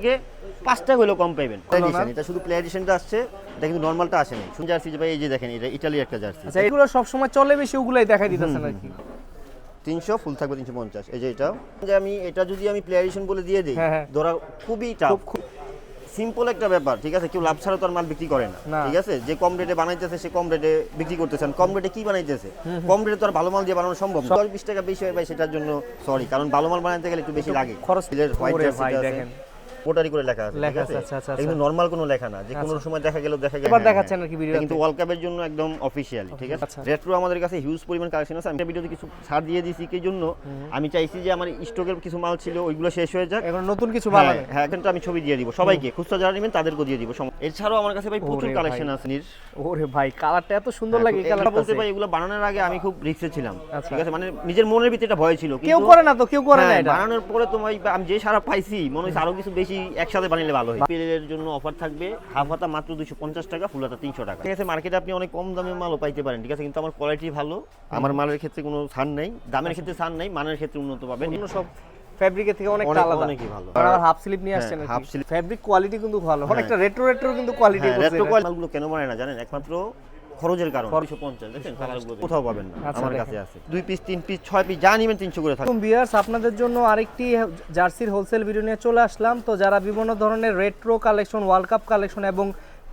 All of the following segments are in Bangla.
থেকে 5 টাকা হলো কম পাবেন। এডিশন এটা শুধু প্লে এডিশনটা আসছে, এটা কিন্তু নরমালটা আসেনি। শুন জার্সি ভাই এই যে দেখেন এটা ইতালির একটা জার্সি। আচ্ছা এগুলো সব সময় চলে বেশি ওগুলাই দেখাই দিতেছেন আর কি। 300 ফুল থাকবে 350। এই যে এটা যে আমি এটা যদি আমি প্লে এডিশন বলে দিয়ে দেই ধরা খুবই টাফ, খুব সিম্পল একটা ব্যাপার, ঠিক আছে? কেউ লাভ ছাড়া তো আর মাল বিক্রি করে না, ঠিক আছে? যে কম রেটে বানাইতেছে সে কম রেটে বিক্রি করতেছেন। কম রেটে কি বানাইতেছে? কম রেটে তো আর ভালো মাল দিয়ে বানানো সম্ভব না। 20 টাকা বেশি হয় ভাই, সেটার জন্য সরি, কারণ ভালো মাল বানাইতে গেলে একটু বেশি লাগে। খরচ হোয়াইট ভাই দেখেন পোটারি করে লেখা আছে, ঠিক আছে? আচ্ছা কিন্তু নরমাল কোনো লেখা না, যে কোনো সময় দেখা গেল এবার দেখাচ্ছেন আর কি ভিডিও, কিন্তু ওয়ার্ল্ড কাপের জন্য একদম অফিশিয়ালি, ঠিক আছে? রেট্রো আমাদের কাছে হিউজ পরিমাণ কালেকশন আছে। আমি ভিডিওতে কিছু ছাড় দিয়ে দিয়েছি এই জন্য আমি চাইছি যে আমার স্টকের কিছু মাল ছিল ওইগুলো শেষ হয়ে যাক, এখন নতুন কিছু বানাবেন। হ্যাঁ এখন তো আমি ছবি দিয়ে দিব সবাইকে, খুচরা যারা নেবেন তাদেরকে দিয়ে দিব। এছাড়াও আমার কাছে ভাই প্রচুর কালেকশন আছে। ওরে ভাই কালারটা এত সুন্দর লাগে, এই কালারটা বলতে ভাই এগুলো বানানোর আগে আমি খুব রিস্কে ছিলাম, ঠিক আছে? মানে নিজের মনের ভিতরে একটা ভয় ছিল, কেউ করে না তো, কেউ করে না। এটা বানানোর পরে তো ভাই আমি যে সারা পাইছি মনে হচ্ছে আরো কিছু বেশি একসাথে বানাইলে ভালো হয়। পিলের জন্য অফার থাকবে, হাফ হাতা মাত্র 250 টাকা, ফুল হাতা 300 টাকা, ঠিক আছে? মার্কেটে আপনি অনেক কম দামে মালও পাইতে পারেন, ঠিক আছে? কিন্তু আমার কোয়ালিটি ভালো, আমার মালের ক্ষেত্রে কোনো ছাড় নেই, দামের ক্ষেত্রে ছাড় নেই, মানের ক্ষেত্রে উন্নত পাবেন। অন্য সব ফেব্রিকের থেকে অনেক আলাদা, অনেকই ভালো। আর হাফ স্লিপ নিয়ে আসছেন, হাফ স্লিপ ফেব্রিক কোয়ালিটি কিন্তু ভালো, অনেকটা রেট্রো কিন্তু কোয়ালিটি করছে। রেট্রো মালগুলো কেন বানায় না জানেন? একমাত্র খরচের কারণে। 250 দেখেন কালারগুলো কোথাও পাবেন না, আমার কাছে আছে 2 পিস 3 পিস 6 পিস যা নেবেন 300 করে থাকবে। ভিউয়ার্স আপনাদের জন্য আরেকটি জার্সির হোলসেল ভিডিও নিয়ে চলে আসলাম। তো যারা বিভিন্ন ধরনের retro collection, world cup collection এবং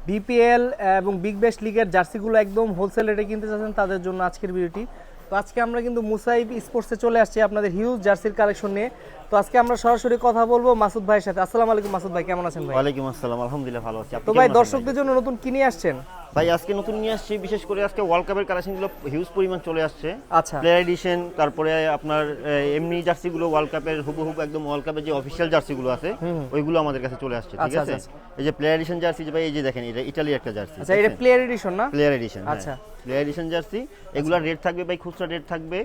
বিপিএল এবং বিগ ব্যাশ লিগের জার্সিগুলো একদম হোলসেল রেটে কিনতে চাচ্ছেন তাদের জন্য আজকের ভিডিওটি। তো আজকে আমরা কিন্তু মুসাইব স্পোর্টসে চলে আসছি আপনাদের হিউজ জার্সির কালেকশন নিয়ে। তো আজকে আমরা সরাসরি কথা বলবো মাসুদ ভাইয়ের সাথে। আসসালামু আলাইকুম মাসুদ ভাই, কেমন আছেন ভাই? ওয়ালাইকুম আসসালাম, আলহামদুলিল্লাহ ভালো আছি। তো ভাই দর্শকদের জন্য নতুন কি নিয়ে আসছেন? ভাই আজকে নতুন নিয়ে আসছি, বিশেষ করে আজকে ওয়ার্ল্ড কাপের কালেকশনগুলো হিউজ পরিমাণ চলে আসছে। আচ্ছা প্লেয়ার এডিশন, তারপরে আপনার এমনি জার্সিগুলো ওয়ার্ল্ড কাপের হুবহু একদম ওয়ার্ল্ড কাপের যে অফিশিয়াল জার্সিগুলো আছে ওইগুলো আমাদের কাছে চলে আসছে, ঠিক আছে? এই যে প্লেয়ার এডিশন জার্সি ভাই, এই যে দেখেন এটা ইতালির একটা জার্সি। আচ্ছা এটা প্লেয়ার এডিশন না? প্লেয়ার এডিশন, আচ্ছা প্লেয়ার এডিশন জার্সি। এগুলোর রেট থাকবে ভাই, খুচরা রেট থাকবে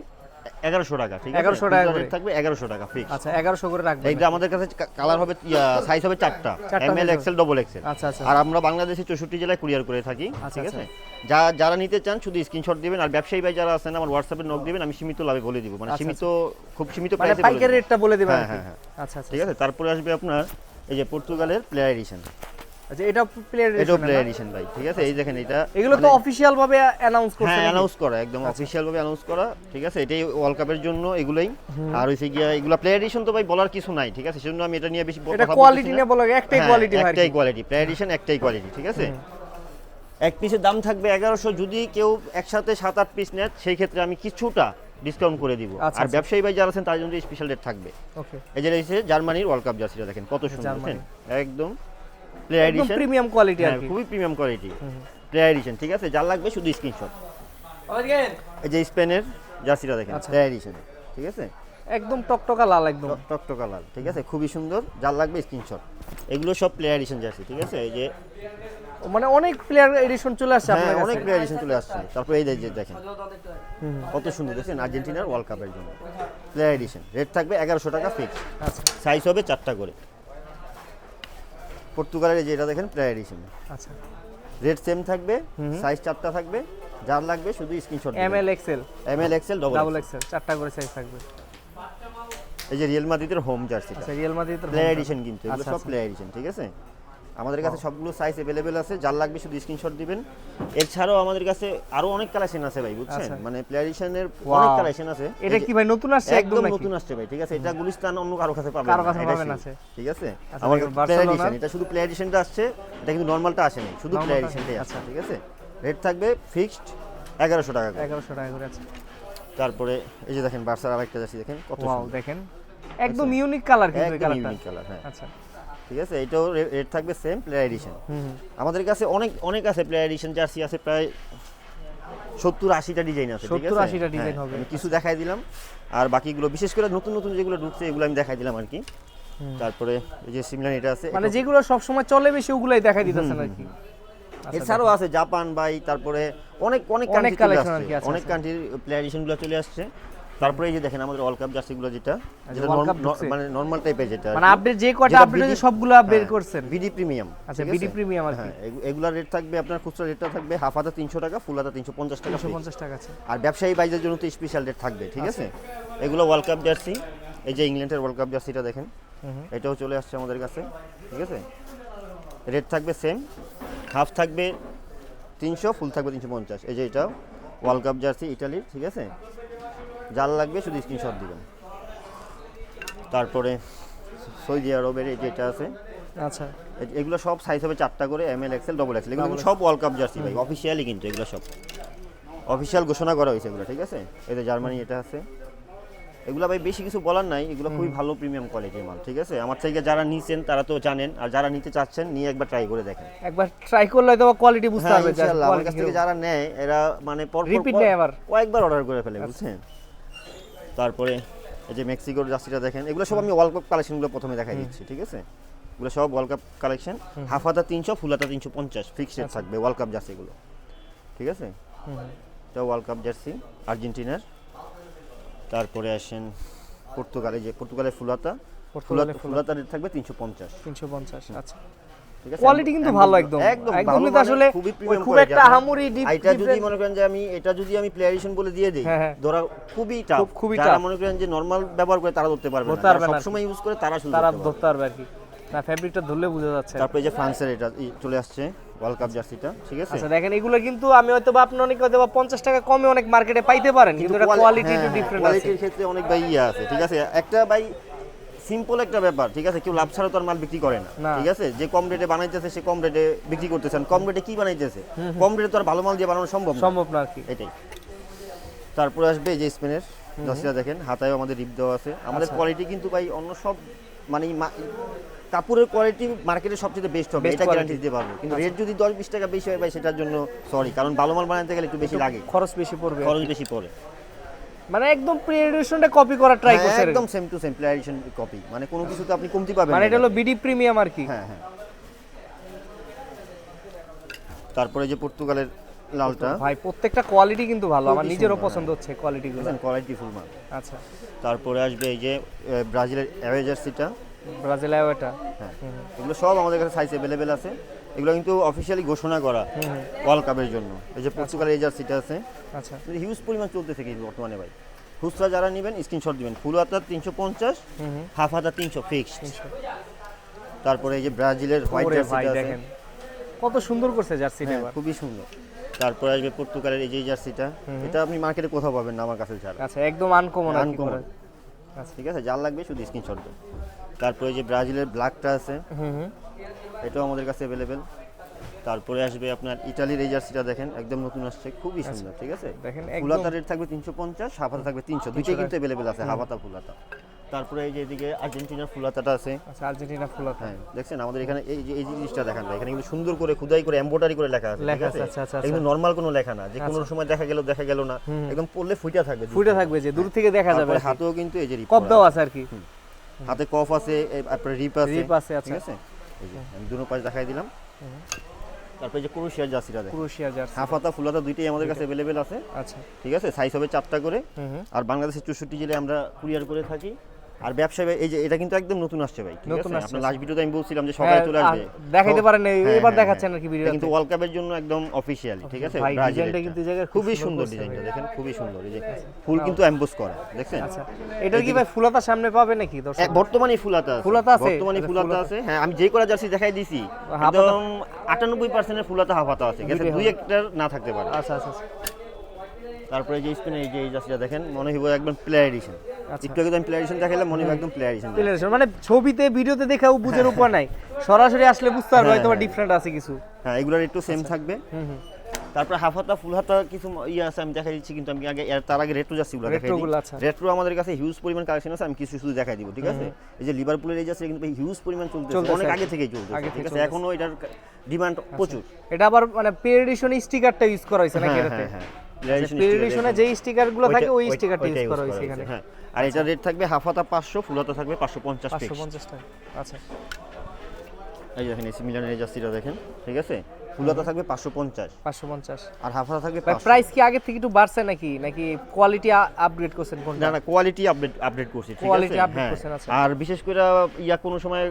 1100 টাকা, ঠিক আছে? 1100 টাকা রেট থাকবে 1100 টাকা ফিক্স। আচ্ছা 1100 করে রাখবেন। এইটা আমাদের কাছে কালার হবে, সাইজ হবে 4টা, এমএল এক্সেল ডবল এক্সেল। আচ্ছা আচ্ছা। আর আমরা বাংলাদেশে 64 জেলায় কুরিয়ার করে থাকি, ঠিক আছে? যারা নিতে চান শুধু স্ক্রিনশট দিবেন, আর ব্যবসায়ী ভাই যারা আছেন আমার হোয়াটসঅ্যাপে নক দিবেন, আমি সীমিত লাভে বলে দিব, মানে সীমিত, খুব সীমিত প্রাইসে বলে দিব, পাইকারি রেটটা বলে দিবেন। হ্যাঁ আচ্ছা আচ্ছা, ঠিক আছে? তারপরে আসবে আপনার এই যে পর্তুগালের প্লেয়ার এডিশন। আচ্ছা এটা প্লেয়ার এডিশন, এটা প্লেয়ার এডিশন ভাই, ঠিক আছে? এই দেখেন এটা এগুলো তো অফিশিয়াল ভাবে অ্যানাউন্স করছে, হ্যাঁ অ্যানাউন্স করা, একদম অফিশিয়াল ভাবে অ্যানাউন্স করা, ঠিক আছে? এটাই ওয়ার্ল্ড কাপের জন্য এগুলাই। আর হইছে গিয়া এগুলা প্লেয়ার এডিশন তো ভাই বলার কিছু নাই, ঠিক আছে? সেজন্য আমি এটা নিয়ে বেশি কথা বলতে চাই না। এটা কোয়ালিটি নিয়ে বলা, একটাই কোয়ালিটি হয়, একটাই কোয়ালিটি, প্লেয়ার এডিশন একটাই কোয়ালিটি, ঠিক আছে? এক পিসের দাম থাকবে 1100, যদি কেউ একসাথে 7-8 পিস নেয় সেই ক্ষেত্রে আমি কিছুটা ডিসকাউন্ট করে দিব। আর ব্যবসায়ী ভাই যারা আছেন তার জন্য স্পেশাল রেট থাকবে। ওকে, এই যে রয়েছে জার্মানির ওয়ার্ল্ড কাপ জার্সিটা, দেখেন কত সুন্দর, দেখেন একদম প্লেয়ার এডিশন, প্রিমিয়াম কোয়ালিটি আর কি, খুবই প্রিমিয়াম কোয়ালিটি প্লেয়ার এডিশন, ঠিক আছে? যার লাগবে শুধু স্ক্রিনশট। এই যে স্পেনের জার্সিটা দেখেন প্লেয়ার এডিশন, ঠিক আছে? একদম টকটকা লাল, একদম টকটকা লাল, ঠিক আছে? খুবই সুন্দর, যার লাগবে স্ক্রিনশট। এগুলো সব প্লেয়ার এডিশন জার্সি, ঠিক আছে? এই যে মানে অনেক প্লেয়ার এডিশন চলে আসছে আপনাদের কাছে, অনেক প্লেয়ার এডিশন চলে আসছে। তারপর এই যে দেখেন কত সুন্দর, দেখেন আর্জেন্টিনার ওয়ার্ল্ড কাপের জন্য প্লেয়ার এডিশন। রেট থাকবে 1100 টাকা ফিক্স। আচ্ছা, সাইজ হবে 4টা করে। পর্তুগালের এই যে এটা দেখেন প্লেয়ার এডিশন। আচ্ছা, রেট সেম থাকবে, সাইজ 4টা থাকবে, যার লাগবে শুধু স্ক্রিনশট দিবেন। এমএল এক্সেল ডাবল এক্সেল 4টা করে সাইজ থাকবে। এই যে রিয়াল মাদ্রিদের হোম জার্সি, আচ্ছা রিয়াল মাদ্রিদের প্লেয়ার এডিশন, কিন্তু এগুলো সব প্লেয়ার এডিশন, ঠিক আছে? আমাদের কাছে সবগুলো সাইজ अवेलेबल আছে, যার লাগবে শুধু স্ক্রিনশট দিবেন। এছাড়াও আমাদের কাছে আরো অনেক কালেকশন আছে ভাই, বুঝছেন? মানে প্লেয়ার এডিশনের অনেক কালেকশন আছে। এটা কি ভাই নতুন আসছে? একদম নতুন আসছে ভাই, ঠিক আছে? এটা গুলিস্তান অন্য কারো কাছে পাবেন না, ঠিক আছে? আমার প্লেয়ার এডিশন, এটা শুধু প্লেয়ার এডিশনটা আসছে, এটা কিন্তু নরমালটা আসেনি, শুধু প্লেয়ার এডিশনটাই আছে, ঠিক আছে? রেট থাকবে ফিক্সড 1100 টাকা, 1100 টাকা করে আছে। তারপরে এই যে দেখেন বার্সার আরেকটা জার্সি, দেখেন কত সুন্দর, দেখেন একদম ইউনিক কালার, কিন্তু একদম ইউনিক কালার, হ্যাঁ আচ্ছা ঠিক আছে? এটাও রেট থাকবে সেম, প্লেয়ার এডিশন। আমাদের কাছে অনেক আছে প্লেয়ার এডিশন জার্সি, আছে প্রায় 70-80টা ডিজাইন আছে, ঠিক আছে? 70-80টা ডিজাইন হবে। আমি কিছু দেখাই দিলাম, আর বাকিগুলো বিশেষ করে নতুন নতুন যেগুলো ঢুকছে এগুলো আমি দেখাই দিলাম আর কি। তারপরে এই যে সিমিলার এটা আছে, মানে যেগুলো সব সময় চলে বেশি ওগুলাই দেখাই দিতেছেন আর কি। এছাড়াও আছে জাপান বাই, তারপরে অনেক কালেকশন আছে, অনেক কান্ট্রির প্লেয়ার এডিশনগুলো চলে আসছে। তারপরে এই যে দেখেন আমাদের ওয়ার্ল্ড কাপ জার্সিগুলো, যেটা মানে নরমাল টাইপের, যেটা মানে আপডেট যে কয়টা আপডেট আছে সবগুলো বের করছেন বিডি প্রিমিয়াম। আচ্ছা বিডি প্রিমিয়াম আর হ্যাঁ, এগুলার রেট থাকবে আপনার খুচরা রেটটা থাকবে হাফ হাতা 300 টাকা, ফুল হাতা 350 টাকা, 350 টাকা আছে। আর ব্যবসায়ী বাইজের জন্য তো স্পেশাল রেট থাকবে, ঠিক আছে? এগুলো ওয়ার্ল্ড কাপ জার্সি, এই যে ইংল্যান্ডের ওয়ার্ল্ড কাপ জার্সিটা দেখেন এটাও চলে আসছে আমাদের কাছে, ঠিক আছে। রেট থাকবে সেম, হাফ থাকবে 300, ফুল থাকবে 350। এই যে এটাও ওয়ার্ল্ড কাপ জার্সি ইটালির, ঠিক আছে। যার লাগবে শুধু স্ক্রিনশট দিবেন। তারপরে সৌদি আরবের এই যে এটা আছে, আচ্ছা এগুলো সব সাইজ হবে 4টা করে, ML XL ডবল XL। এগুলো কিন্তু সব ওয়ার্ল্ড কাপ জার্সি ভাই, অফিসিয়ালি কিন্তু এগুলো সব অফিসিয়াল ঘোষণা করা হয়েছে এগুলো, ঠিক আছে। এতে জার্মানি এটা আছে। এগুলো ভাই বেশি কিছু বলার নাই, এগুলো খুবই ভালো প্রিমিয়াম কোয়ালিটির মাল, ঠিক আছে। আমার থেকে যারা নিছেন তারা তো জানেন, আর যারা নিতে চাচ্ছেন নিয়ে একবার ট্রাই করে দেখেন। একবার ট্রাই করলে হয়তো কোয়ালিটি বুঝতে হ্যাঁ, পারবে। ইনশাআল্লাহ আমার কাছ থেকে যারা নেয় এরা মানে রিপিট নেয় আবার কয়েকবার অর্ডার করে ফেলে, বুঝছেন। তারপরে এই যে মেক্সিকোর জার্সিটা দেখেন, এগুলো সব আমি ওয়ার্ল্ড কাপ কালেকশনগুলো প্রথমে দেখাই দিচ্ছি, ঠিক আছে। এগুলো সব ওয়ার্ল্ড কাপ কালেকশন, হাফ হাতা 300, ফুল হাতা 350 ফিক্সড রেট থাকবে ওয়ার্ল্ড কাপ জার্সিগুলো, ঠিক আছে। এটা ওয়ার্ল্ড কাপ জার্সি আর্জেন্টিনার। তারপরে আসেন পর্তুগালে, যে পর্তুগালের ফুল হাতা রেট থাকবে 350। আচ্ছা ঠিক আছে, কোয়ালিটি কিন্তু ভালো একদম কিন্তু আসলে খুব একটা আহামরি ডিপ। এটা যদি মনে করেন যে এটা আমি প্লে এডিশন বলে দিয়ে দেই, ধরা খুবই টাফ। যারা মনে করেন যে নরমাল ব্যবহার করে তারা ধরতে পারবে না, সব সময় ইউজ করে তারা শুধু ধরতে পারবে আর কি। না ফেব্রিকটা ধরলে বোঝা যাচ্ছে। তারপরে যে ফ্রান্সের এটা চলে আসছে ওয়ার্ল্ড কাপ জার্সিটা, ঠিক আছে। আচ্ছা দেখেন এগুলো কিন্তু আমি হয়তো বা আপনি অনেক হয়তো বা 50 টাকা কমে অনেক মার্কেটে পাইতে পারেন, কিন্তু এটা কোয়ালিটি একটু ডিফারেন্ট আছে। কোয়ালিটির ক্ষেত্রে অনেক ভাই আছে, ঠিক আছে। একটা ভাই সিম্পল একটা ব্যাপার, ঠিক আছে। কেউ লাভ ছাড়া তো আর মাল বিক্রি করে না, ঠিক আছে। যে কম রেটে বানাইতেছে সে কম রেটে বিক্রি করতেছেন। কম রেটে কি বানাইতেছে, কম রেটে তো আর ভালো মাল দিয়ে বানানো সম্ভব না আর কি, এটাই। তারপরে আসবে এই যে স্পেনের জার্সিটা দেখেন, হাতায়ও আমাদের রিপ দেওয়া আছে। আমাদের কোয়ালিটি কিন্তু ভাই অন্য সব মানে কাপড়ের কোয়ালিটি মার্কেটে সবচেয়ে বেস্ট হবে, এটা গ্যারান্টি দিতে পারবো। কিন্তু রেট যদি 10-20 টাকা বেশি হয় ভাই, সেটার জন্য সরি, কারণ ভালো মাল বানাতে গেলে একটু বেশি লাগে, খরচ বেশি পড়বে। মানে একদম প্রি এডিশনটা কপি করা ট্রাই করছে, একদম same to same play addition copy, মানে কোনো কিছু তো আপনি কমতি পাবেন না। মানে এটা হলো বিডি প্রিমিয়াম আর কি। হ্যাঁ। তারপরে যে পর্তুগালের লালটা ভাই প্রত্যেকটা কোয়ালিটি কিন্তু ভালো, আমার নিজেরও পছন্দ হচ্ছে কোয়ালিটিগুলো, কোয়ালিটি ফুল মাল। আচ্ছা তারপরে আসবে এই যে ব্রাজিলের অ্যাওয়ে জার্সিটা, ব্রাজিল অ্যাওয়েটা। হ্যাঁ, এগুলো সব আমাদের কাছে সাইজ अवेलेबल আছে। এগুলো কিন্তু অফিশিয়ালি ঘোষণা করা ওয়ার্ল্ড কাপের জন্য। এই যে পর্তুগালের এই জার্সিটা আছে, আচ্ছা হিউজ পরিমাণ চলতেছে কি বর্তমানে ভাই। খুচরা যারা নেবেন স্ক্রিনশট দিবেন। ফুল হাতা 350, হাফ হাতা 300 ফিক্সড। তারপরে এই যে ব্রাজিলের হোয়াইট জার্সিটা আছে, দেখেন কত সুন্দর করছে জার্সিটা, খুবই সুন্দর। তারপরে আসবে পর্তুগালের এই যে জার্সিটা, এটা আপনি মার্কেটে কোথাও পাবেন না আমার কাছে ছাড়া। আচ্ছা একদম আনকমন। আচ্ছা ঠিক আছে, যার লাগবে শুধু স্ক্রিনশট দিন। তারপরে এই যে ব্রাজিলের ব্ল্যাকটা আছে, এটাও আমাদের কাছে अवेलेबल। তারপরে আসবে আপনার ইতালির এই জার্সিটা দেখেন, একদম নতুন আসছে, খুবই সুন্দর, ঠিক আছে। ফুলাতা রেট থাকবে 350, হাফাতা থাকবে 300, দুইটাই কিন্তু अवेलेबल আছে, হাফাতা ফুলাতা। তারপরে এই যে এদিকে আর্জেন্টিনার ফুলাতাটা আছে। আচ্ছা আর্জেন্টিনা ফুলাতা, হ্যাঁ দেখছেন আমাদের এখানে এই জিনিসটা দেখেন ভাই, এখানে কিন্তু সুন্দর করে খোদাই করে এমব্রয়ডারি করে লেখা আছে, ঠিক আছে। আচ্ছা কিন্তু নরমাল কোনো লেখা না যে কোনো সময় দেখা গেল না, একদম পড়লে ফুইটা থাকবে, যে দূর থেকে দেখা যাবে। হাতেও কিন্তু এই যে রিপ কফ দাও আছে আর কি, হাতে কফ আছে, আপনার রিপ আছে, ঠিক আছে। এই যে আমি দুটো পাশ দেখাই দিলাম। তারপরে যে ক্রোয়েশিয়ার জার্সিটা দেখেন, ক্রোয়েশিয়ার জার্সি হাফাতা ফুলাতা দুইটাই আমাদের কাছে अवेलेबल আছে। আচ্ছা ঠিক আছে, সাইজ হবে 4টা করে। আর বাংলাদেশের 64 জেলায় আমরা কুরিয়ার করে থাকি। আর ব্যবসায় এই যে এটা কিন্তু একদম নতুন আসছে ভাই, ঠিক আছে। আপনার লাস্ট ভিডিওতে আমি বলছিলাম যে সবাই চলে আসবে, দেখাইতে পারেন এবার দেখাচ্ছেন আর কি ভিডিওতে, কিন্তু ওয়ার্ল্ড কাপের জন্য একদম অফিশিয়ালি, ঠিক আছে। ডিজাইনটা কিন্তু জায়গা খুবই সুন্দর, ডিজাইনটা দেখেন খুবই সুন্দর, এই যে ফুল কিন্তু এমবোস করা, দেখছেন। আচ্ছা এটা কি ভাই ফুলাতা সামনে পাবে নাকি দর্শক? বর্তমানে ফুলাতা আছে, বর্তমানে ফুলাতা আছে। হ্যাঁ আমি যে করা জার্সি দেখাই দিছি, একদম 98% এর ফুলাতা হাফাতা আছে, ঠিক আছে, দুই একটার না থাকতে পারে। আচ্ছা আচ্ছা। তারপরে যে স্পেনের এই যে জার্সিটা দেখেন, মনে হইব একদম প্লে এডিশন। একটু আগে আমি প্লে এডিশন দেখাইলাম, মনে হইব একদম প্লে এডিশন। মানে ছবিতে ভিডিওতে দেখাও বুঝার উপর নাই, সরাসরি আসলে বুঝতে পারবে হয়তো ডিফারেন্ট আছে কিছু। হ্যাঁ এগুলোর একটু সেম থাকবে। তারপর হাফ হাতা ফুল হাতা কিছু ইয়ে আছে, আমি দেখাই দিচ্ছি। কিন্তু আমি তার আগে রেট্রো জার্সিগুলো দেখাই দিই। রেট্রো আমাদের কাছে হিউজ পরিমাণ কালেকশন আছে, আমি কিছু শুধু দেখাই দিব, ঠিক আছে। এই যে লিভারপুলের এই জার্সি কিন্তু হিউজ পরিমাণ চলতেছে, অনেক আগে থেকেই চলতেছে, ঠিক আছে। এখনো এটার ডিমান্ড প্রচুর। এটা আবার মানে পে এডিশন স্টিকারটা ইউজ করা হয়েছে নাকি এটাতে? হ্যাঁ পে এডিশনে যে স্টিকারগুলো থাকে ওই স্টিকারটা ইউজ করা হয়েছে এখানে। হ্যাঁ আর এটা রেট থাকবে হাফ হাতা 500, ফুল হাতা থাকবে 550 টাকা। আচ্ছা এই দেখেন এসি মিলানের এই জার্সিটা দেখেন, ঠিক আছে। ফুলাতা থাকবে 550 আর হাফ হাতা থাকবে 500। প্রাইস কি আগে থেকে একটু বাড়ছে নাকি কোয়ালিটি আপগ্রেড করছেন কোনটা? না কোয়ালিটি আপডেট করছি, ঠিক আছে। কোয়ালিটি আপডেট করছেন, আচ্ছা। আর বিশেষ করে কোনো সময়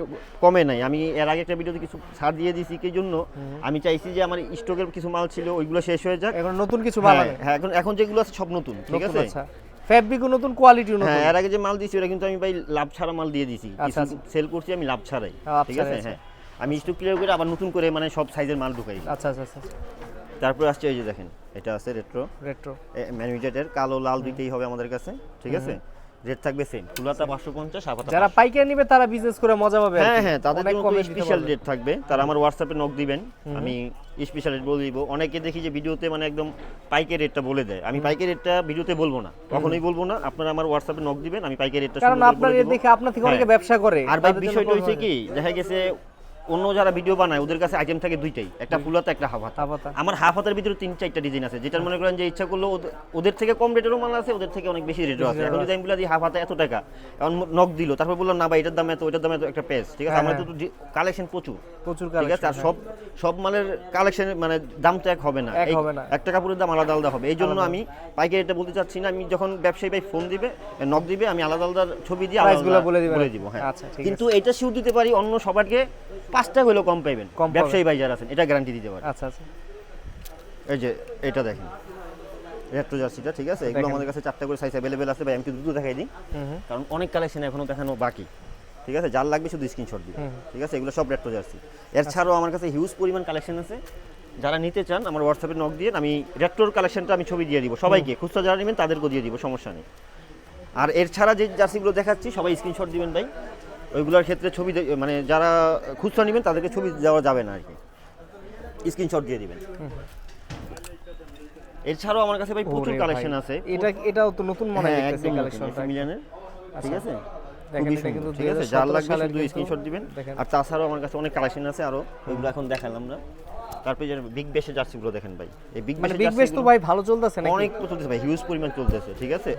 কমে নাই। আমি এর আগে একটা ভিডিওতে কিছু ছাড় দিয়ে দিছি, কি জন্য আমি চাইছি যে আমার স্টকের কিছু মাল ছিল ওইগুলো শেষ হয়ে যাক, এখন নতুন কিছু বানাবেন। হ্যাঁ এখন যেগুলো আছে সব নতুন, ঠিক আছে। ফেব্রিকও নতুন, কোয়ালিটিও নতুন। হ্যাঁ, এর আগে যে মাল দিছি ওটা কিন্তু আমি ভাই লাভ ছাড়া মাল দিয়ে দিছি, আচ্ছা, কিছু সেল করছি আমি লাভ ছাড়াই, লাভ ঠিক আছে। ছাড়াই, হ্যাঁ, আমি স্টক ক্লিয়ার করে আবার নতুন করে মানে সব সাইজের মাল ঢুকাই। আচ্ছা আচ্ছা আচ্ছা। তারপর আসছে এই যে দেখেন, এটা আছে রেট্রো ম্যানুফ্যাকচারের, কালো লাল দুইটাই হবে আমাদের কাছে, ঠিক আছে। রেট থাকবে সেম, ফুলাতা 550, হাফাতা যারা পাইকারি নিবে তারা বিজনেস করে মজা পাবে। হ্যাঁ হ্যাঁ, তাদের জন্য স্পেশাল রেট থাকবে, তারা আমার হোয়াটসঅ্যাপে নক দিবেন, আমি স্পেশাল রেট বলে দিব। অনেকে দেখি যে ভিডিওতে মানে একদম পাইকারি রেটটা বলে দেয়, আমি পাইকারি রেটটা ভিডিওতে বলবো না, কখনোই বলবো না। আপনারা আমার হোয়াটসঅ্যাপে নক দিবেন, আমি পাইকারি রেটটা কারণ আপনার দেখে আপনার থেকে অনেকে ব্যবসা করে। আর ভাই বিষয়টা হইছে কি, দেখা গেছে অন্য যারা ভিডিও বানায় ওদের কাছে আইটেম থাকে দুইটাই, একটা ফুলাতা একটা হাফ হাতা। আমার হাফ হাতার ভিতরে 3-4টা ডিজাইন আছে, যেটা মনে করেন যে ইচ্ছা করলো ওদের থেকে কম রেটেরও মাল আছে, ওদের থেকে অনেক বেশি রেটও আছে। এখন যদি আমি বলি যে হাফ হাতা এত টাকা, এখন নক দিল, তারপর বললাম না ভাই এটার দাম এত, ওইটার দাম এত, একটা পেজ, ঠিক আছে। আমার তো কালেকশন প্রচুর, ঠিক আছে। আর সব মালের কালেকশন মানে দাম তো এক হবে না, একটা কাপড়ের দাম আলাদা আলাদা হবে। এই জন্য আমি পাইকারি এটা বলতে চাচ্ছি না। আমি যখন ব্যবসায়ী ভাই ফোন দিবে, নক দিবে, আমি আলাদা আলাদা ছবি দিয়ে আলাদা বলে দিব। হ্যাঁ, কিন্তু এটা শিওর দিতে পারি অন্য সবারকে 5 টাকা হলেও কম পাইবেন, ব্যবসায়ী ভাই যারা আছেন, এটা গ্যারান্টি দিতে পারি। আচ্ছা আচ্ছা। এই যে এটা দেখেন রেট্রো জার্সিটা, ঠিক আছে। এগুলো আমাদের কাছে 4টা করে সাইজ अवेलेबल আছে ভাই, আমি একটু দ্রুত দেখাই দিই, কারণ অনেক কালেকশন এখনো দেখানো বাকি, ঠিক আছে। যার লাগবে শুধু স্ক্রিনশট দিবেন, ঠিক আছে। এগুলো সব রেট্রো জার্সি। এর ছাড়াও আমার কাছে হিউজ পরিমাণ কালেকশন আছে, যারা নিতে চান আমার হোয়াটসঅ্যাপে নক দিয়ে আমি রেট্রোর কালেকশনটা আমি ছবি দিয়ে দিব সবাইকে, খুচরা যারা নেবেন তাদেরকেও দিয়ে দিব, সমস্যা নেই। আর এর ছাড়া যে জার্সিগুলো দেখাচ্ছি সবাই স্ক্রিনশট দিবেন ভাই, ওইগুলোর ক্ষেত্রে ছবি মানে যারা খুচরা নেবেন তাদেরকে ছবি দেওয়া যাবে না আর কি, স্ক্রিনশট দিয়ে দিবেন। এছাড়াও আমার কাছে ভাই প্রচুর কালেকশন আছে। এটাও তো নতুন মনে হয় দেখতেছি কালেকশনটা মিলিয়নের, ঠিক আছে। দেখেন এটা কিন্তু ঠিক আছে, যার লাগবে শুধু স্ক্রিনশট দিবেন। আর তাছাড়াও আমার কাছে অনেক কালেকশন আছে আরো, ওইগুলো এখন দেখালাম না। তারপরে যে বিগ বেশের জার্সিগুলো দেখেন ভাই, এই বিগ বেশ তো ভাই ভালো চলতেছে নাকি? অনেক চলতেছে ভাই, হিউজ পরিমাণ চলতেছে, ঠিক আছে।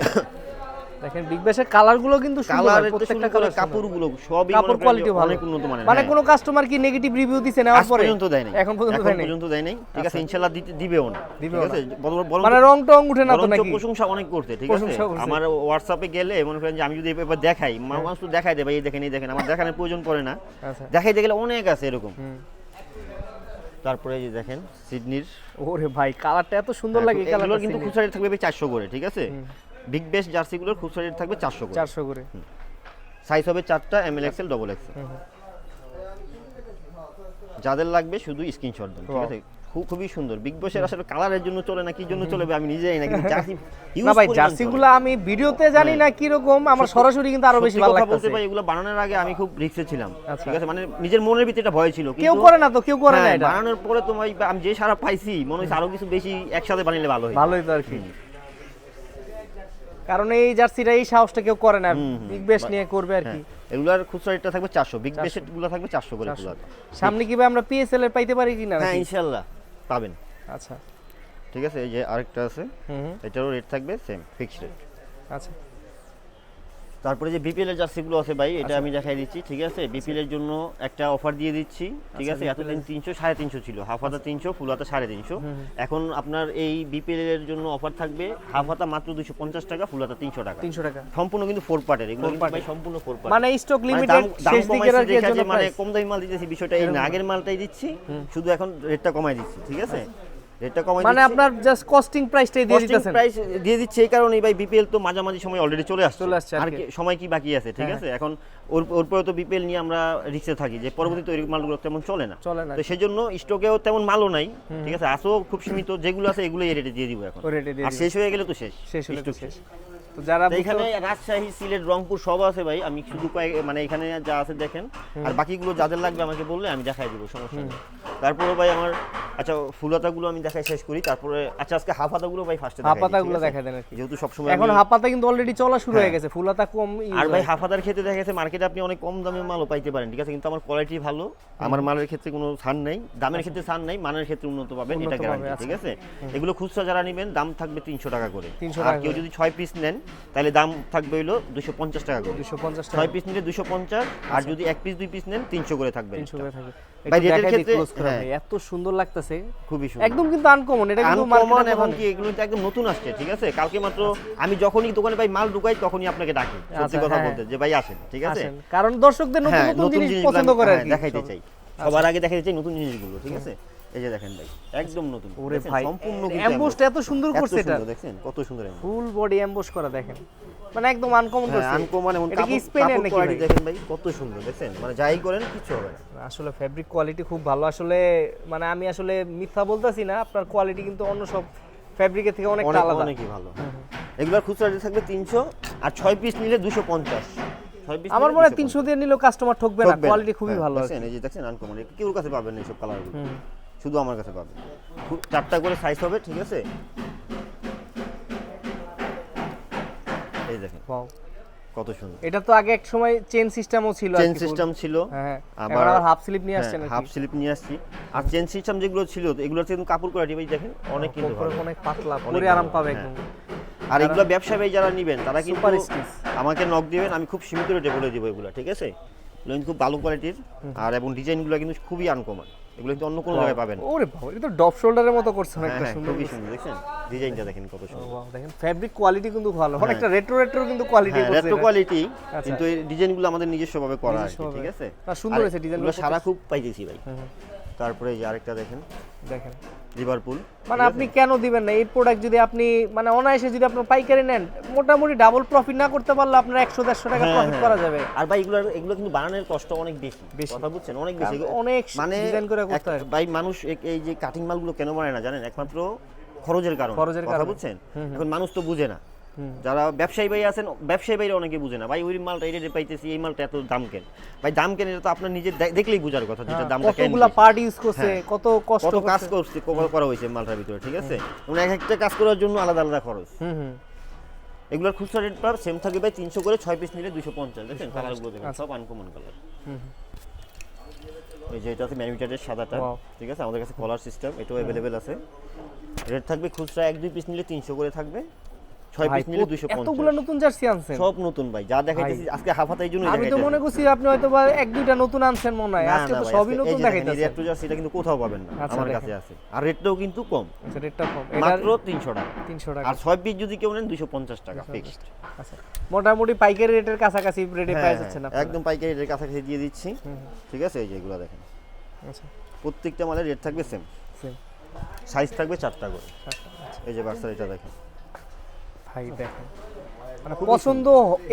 দেখেন বিগ বেশের কালারগুলো কিন্তু সুন্দর, প্রত্যেকটা কালার, কাপড়গুলো সবই কাপড় কোয়ালিটি ভালো, অনেক উন্নত মানের। মানে কোনো কাস্টমার কি নেগেটিভ রিভিউ দিছে নেওয়ার পরে? পর্যন্ত দেয় নাই, এখন পর্যন্ত দেয় নাই, ঠিক আছে। ইনশাআল্লাহ দিবেও না, ঠিক আছে। মানে রং টং উঠে না তো নাকি? প্রশংসা অনেক করতে, ঠিক আছে। আমার হোয়াটসঅ্যাপে গেলে মনে করেন যে আমি যদি এবার দেখাই, মানুষ তো দেখাই দেয় ভাই, এই দেখেন এই দেখেন, আমার দেখানোর প্রয়োজন পড়ে না, দেখাইতে গেলে অনেক আছে এরকম। তারপরে এই যে দেখেন সিডনির, ওরে ভাই কালারটা এত সুন্দর লাগে। এই কালারগুলো কিন্তু খুচরা রেট থাকবে 400 করে, ঠিক আছে। বিগ বেশ জার্সিগুলোর খুচরা রেট থাকবে 400 করে, 400 করে। সাইজ হবে 4টা, এমএল এক্সেল ডবল এক্সেল। যাদের লাগবে শুধু স্ক্রিনশট দেন, ঠিক আছে। খুবই সুন্দর বিগ বসের, আসলে কালারের জন্য চলে না কি জন্য চলে আমি নিজে জানি না, কিন্তু জার্সি না ভাই, জার্সিগুলো আমি ভিডিওতে জানি না কি রকম, আমার সরাসরি কিন্তু আরো বেশি ভালো লাগছে। ভাই এগুলো বানানোর আগে আমি খুব রিস্কে ছিলাম, ঠিক আছে। মানে নিজের মনের ভিতরে একটা ভয় ছিল, কেউ করে না তো, কেউ করে না। এটা বানানোর পরে তো ভাই আমি যে সারা পাইছি, মনে হচ্ছে আরো কিছু বেশি একসাথে বানাইলে ভালোই তো আর কি। কারণ এই জার্সিটা এই সাহসটা কেউ করে না, বিগ বেশ নিয়ে করবে আর কি। এগুলার খুচরা রেটটা থাকবে 400, বিগ বেশের গুলো থাকবে 400 করে। সামনে কি ভাই আমরা পিএসএল এর পাইতে পারি কিনা? হ্যাঁ ইনশাআল্লাহ পাবেন। আচ্ছা ঠিক আছে, এই যে আরেকটা আছে, এটারও রেট থাকবে সেম ফিক্সড রেট। আচ্ছা, তারপরে যে বিপিএল এর জার্সিগুলো আছে ভাই, এটা আমি দেখাই দিচ্ছি, ঠিক আছে। বিপিএল এর জন্য একটা অফার দিয়ে দিচ্ছি, ঠিক আছে। এতদিন 300 350 ছিল, হাফ হাতা 300, ফুল হাতা 350। এখন আপনার এই বিপিএল এর জন্য অফার থাকবে, হাফ হাতা মাত্র 250 টাকা, ফুল হাতা 300 টাকা। সম্পূর্ণ কিন্তু 4 পার্টের, এগুলো কিন্তু ভাই সম্পূর্ণ 4 পার্ট, মানে স্টক লিমিটেড, শেষ দিকের আর কি জন্য মানে কম দামি মাল দিতেছি, বিষয়টা এই না, আগের মালটাই দিচ্ছি, শুধু এখন রেটটা কমাই দিচ্ছি, ঠিক আছে। রেটটা কমাই মানে আপনার জাস্ট কস্টিং প্রাইসটাই দিয়ে দিতেছেন। প্রাইস দিয়ে দিচ্ছি এই কারণেই ভাই, বিপিএল তো মাঝামাঝি সময় অলরেডি চলে আসছে, আর সময় কি বাকি আছে, ঠিক আছে। এখন ওর পরে তো বিপিএল নিয়ে আমরা রিস্কে থাকি, যে পরবর্তীতে ওই মালগুলো তেমন চলে না, তো সেজন্য স্টকেও তেমন মালও নাই, ঠিক আছে। আসো খুব সীমিত, যেগুলো আছে এগুলো এই রেটে দিয়ে দিব এখন, আর শেষ হয়ে গেলে তো শেষ হয়ে শেষ। তো যারা এখানে রাজশাহী, সিলেট, রংপুর সব আছে ভাই, আমি শুধু মানে এখানে যা আছে দেখেন, আর বাকিগুলো যাদের লাগবে আমাকে বললে আমি দেখাই দিব, সমস্যা নেই। তারপরে ভাই আমার, আচ্ছা ফুলাতাগুলো আমি দেখাই শেষ করি, তারপরে আচ্ছা আজকে হাফাতাগুলো ভাই ফার্স্টে দেখাই, হাফাতাগুলো দেখাই দেন, যেহেতু সব সময় এখন হাফাতা কিন্তু অলরেডি চলা শুরু হয়ে গেছে, ফুলাতা কম। আর ভাই হাফাতার ক্ষেত্রে দেখা গেছে মার্কেটে আপনি অনেক কম দামে মালও পাইতে পারেন, ঠিক আছে, কিন্তু আমার কোয়ালিটি ভালো, আমার মালের ক্ষেত্রে কোনো ছাড় নেই, দামের ক্ষেত্রে ছাড় নেই, মানের ক্ষেত্রে উন্নত পাবেন, এটা গ্যারান্টি, ঠিক আছে। এগুলো খুচরা যারা নেবেন দাম থাকবে 300 টাকা করে, আর কেউ যদি 6 পিস নেন তাহলে দাম থাকবে হলো 250 টাকা করে, 6 পিস নিলে 250, আর যদি 1 পিস 2 পিস নেন 300 করে থাকবে, 300 করে থাকবে ভাই। রেটের ক্ষেত্রে এত সুন্দর লাগতেছে, খুবই সুন্দর, একদম কিন্তু আনকমন, এটা কিন্তু মার্কেটে এখন কি এগুলো তো একদম নতুন আসছে, ঠিক আছে। কালকে মাত্র আমি যখনই দোকানে ভাই মাল ঢুকাই তখনই আপনাকে ডাকি, সত্যি কথা বলতে, যে ভাই আসেন, ঠিক আছে। কারণ দর্শকদের নতুন নতুন জিনিস পছন্দ করে, দেখাইতে চাই, সবার আগে দেখাইতে চাই নতুন জিনিসগুলো, ঠিক আছে। এই যে দেখেন ভাই একদম নতুন। ওরে দেখছেন, ভাই সম্পূর্ণ কিন্তু এমবোসটা এত সুন্দর এত করছে এটা, সুন্দর, দেখছেন কত সুন্দর emboss। ফুল বডি এমবোস করা দেখেন, মানে একদম আনকমন হ্যাঁ, করছে। আনকমন এবং এটা কি কাপড় স্পেনের কাপড় নাকি কোয়ালিটি ভাই? দেখেন ভাই কত সুন্দর, দেখছেন মানে যাই করেন কিছু হবে না। আসলে ফেব্রিক কোয়ালিটি খুব ভালো আসলে, মানে আমি আসলে মিথ্যা বলতাছি না, আপনার কোয়ালিটি কিন্তু অন্য সব ফেব্রিকের থেকে অনেকটা অনেক আলাদা। অনেকই ভালো। এগুলোর খুচরা রেট থাকবে 300 আর 6 পিস নিলে 250। 6 পিস আমার মনে হয় 300 দিয়ে নিলেও কাস্টমার ঠকবে না, কোয়ালিটি খুবই ভালো আছে। দেখছেন এই যে দেখছেন আনকমন, কেউ কাছে পাবেন না এইসব কালারগুলো, শুধু আমার কাছে পাবেন। 4টা করে সাইজ হবে, ঠিক আছে? এই দেখেন ওয়াও, কত সুন্দর। এটা তো আগে এক সময় চেন সিস্টেমও ছিল, চেন সিস্টেম ছিল, হ্যাঁ, আবার আবার হাফ স্লিপ নিয়ে আসছেন হাফ স্লিপ নিয়ে আসছি। আর চেন সিস্টেম যেগুলো ছিল এগুলোর কিন্তু কাপড় কোয়ালিটি ভাই দেখেন অনেক কিন্তু ভালো। অনেক পাতলা, অনেক পরে আরাম ভালো, পাবে হ্যাঁ। একদম। আর এগুলো ব্যবসায়ী যারা নেবেন তারা কিন্তু Super stitch। আমাকে নক দিবেন, আমি খুব সীমিত রেটে বলে দিব এগুলো, ঠিক আছে? এগুলো কিন্তু খুব ভালো কোয়ালিটির, আর এবং ডিজাইনগুলো কিন্তু খুবই আনকমন, এগুলো কিন্তু অন্য কোনো জায়গায় পাবেন না। ওরে বাবা, এটা তো ডপ শোল্ডারের মতো করছে, হ্যাঁ, অনেকটা হ্যাঁ, সুন্দর। খুবই সুন্দর, দেখছেন ডিজাইনটা দেখেন কত সুন্দর। ওয়াও, দেখেন ফেব্রিক কোয়ালিটি কিন্তু ভালো, অনেকটা রেট্রো কিন্তু কোয়ালিটি হ্যাঁ, করছে রেট্রো এটা। কোয়ালিটি, আচ্ছা। কিন্তু এই ডিজাইনগুলো আমাদের নিজস্বভাবে করা আর কি, নিজস্বভাবে। ঠিক আছে? না, সুন্দর আর হয়েছে ডিজাইনগুলো, এগুলো সারা খুব পাইতেছি ভাই। তারপরে এই যে আরেকটা দেখেন, দেখেন লিভারপুল। মানে আপনি কেন দিবেন না এই প্রোডাক্ট? যদি আপনি মানে অনায়াসে যদি আপনার পাইকারি নেন, মোটামুটি ডাবল প্রফিট না করতে পারলে আপনার 100-150 টাকা হ্যাঁ, প্রফিট হ্যাঁ। করা যাবে। আর ভাই এগুলো কিন্তু বানানোর কষ্ট অনেক বেশি, বেশি। কথা বুঝছেন, অনেক বেশি, কারণ অনেক মানে ডিজাইন করে করতে হয়। ভাই মানুষ এই যে কাটিং মালগুলো কেন বানায় না জানেন? একমাত্র খরচের কারণে, খরচের কথা কারণে। বুঝছেন? এখন মানুষ তো বুঝে না, যারা ব্যবসায়ী ভাই আছেন, ব্যবসায়ী ভাইরা অনেকে বুঝে না, ভাই ওই মালটা এই রেটে পাইতেছি, এই মালটা এত দাম কেন? ভাই দাম কেন এটা তো আপনার নিজে দেখলেই বোঝার কথা, যেটা দামটা কেন, কতগুলা পার্ট ইউজ করছে, হ্যাঁ। কত কষ্ট কত কাজ করছে, করা হয়েছে মালটার ভিতরে, ঠিক আছে? এবং এক একটা কাজ করার জন্য আলাদা আলাদা খরচ। এগুলোর খুচরা রেট পার সেম থাকবে ভাই 300 করে, 6 পিস নিলে 250। দেখেন কালারগুলো দেখেন, সব আনকমন কালার। এই যে এটা আছে ম্যানুমিটারের সাদাটা, Wow। ঠিক আছে? আমাদের কাছে কলার সিস্টেম এটাও अवेलेबल আছে। রেট থাকবে খুচরা 1-2 পিস নিলে 300 করে থাকবে, 6 পিস নিলে 250। এতগুলা নতুন জার্সি আনছেন? সব নতুন ভাই, যা দেখাইতেছি আজকে হাফাতা, এই জন্যই আমি তো দেখাইতেছি। মনে করছি আপনি হয়তো বা 1-2টা নতুন আনছেন মনে হয়, না, আজকে না তো ভাই, সবই আজকে নতুন এই যে দেখেন, এই দেখাইতেছে। রেট্রো জার্সি এটা কিন্তু কোথাও পাবেন না, আচ্ছা, আমার দেখেন। কাছে আছে। আর রেটটাও কিন্তু কম, আচ্ছা, রেটটা কম, এটা মাত্র 300 টাকা। 300 টাকা। আর 6 পিস যদি কেউ নেন 250 টাকা ফিক্সড। আচ্ছা, মোটামুটি পাইকারি রেটের কাছাকাছি রেটে পেয়ে যাচ্ছেন আপনারা। একদম পাইকারি রেটের কাছাকাছি দিয়ে দিচ্ছি, ঠিক আছে? এই যে এগুলো দেখেন, আচ্ছা, প্রত্যেকটা মালের রেট থাকবে সেম, same। সাইজ থাকবে 4টা করে। আচ্ছা, এই যে বাক্সার এটা দেখেন, ভাই দেখেন, মানে পছন্দ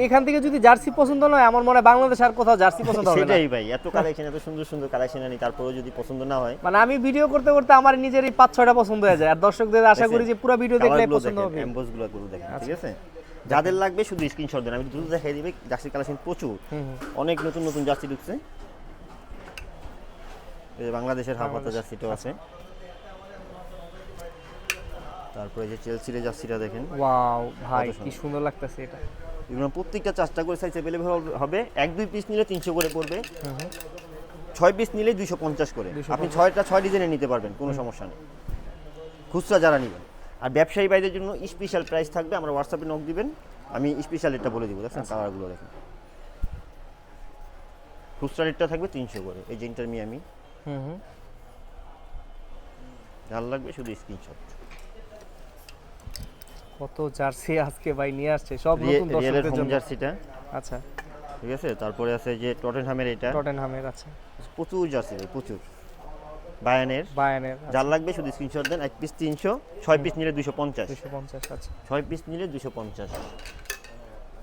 এখান থেকে যদি জার্সি পছন্দ নয়, আমার মনে হয় বাংলাদেশ আর কোথাও জার্সি পছন্দ হবে না। সেটাই ভাই, এত কালেকশন, এত সুন্দর সুন্দর কালেকশন আনি, তারপরেও যদি পছন্দ না হয়। মানে আমি ভিডিও করতে করতে আমার নিজেরই 5-6টা পছন্দ হয়ে যায়, আর দর্শকদের আশা করি যে পুরো ভিডিও দেখলে পছন্দ হবে। এমবোসগুলো গুলো দেখেন, ঠিক আছে? যাদের লাগবে শুধু স্ক্রিনশট দেন, আমি দ্রুত দেখাই দিবে। জার্সি কালেকশন প্রচুর, অনেক নতুন নতুন জার্সি ঢুকছে। এই যে বাংলাদেশের হাফাতা জার্সিটাও আছে। তারপরে এই যে চেলসির জার্সিটা দেখেন, ওয়াও ভাই, কত কি সুন্দর। সুন্দর লাগতেছে এটা। এগুলো প্রত্যেকটা 4টা করে সাইজ अवेलेबल হবে। 1-2 পিস নিলে 300 করে পড়বে, 6 পিস নিলে 250 করে। আপনি 6 ডিজাইনের নিতে পারবেন, কোনো সমস্যা নেই, খুচরা যারা নেবেন। আর ব্যবসায়ী ভাইদের জন্য স্পেশাল প্রাইস থাকবে, আমরা হোয়াটসঅ্যাপে নক দিবেন, আমি স্পেশাল রেটটা বলে দিব। দেখেন কালারগুলো দেখেন, খুচরা রেটটা থাকবে 300 করে। এই যে ইন্টার মিয়ামি, যার লাগবে শুধু স্ক্রিনশট। কত জার্সি আজকে ভাই নিয়ে আসছে, সব নতুন রিয়েলের দর্শকদের হোম জন্য। জার্সিটা, আচ্ছা, ঠিক আছে? তারপরে আছে যে টটেনহামের এটা, টটেনহামের আছে, প্রচুর জার্সি ভাই, প্রচুর। বায়ানের, বায়ানের যার লাগবে শুধু স্ক্রিনশট দেন। 1 পিস 300, 6 পিস নিলে 250। 250 আছে। 6 পিস নিলে 250,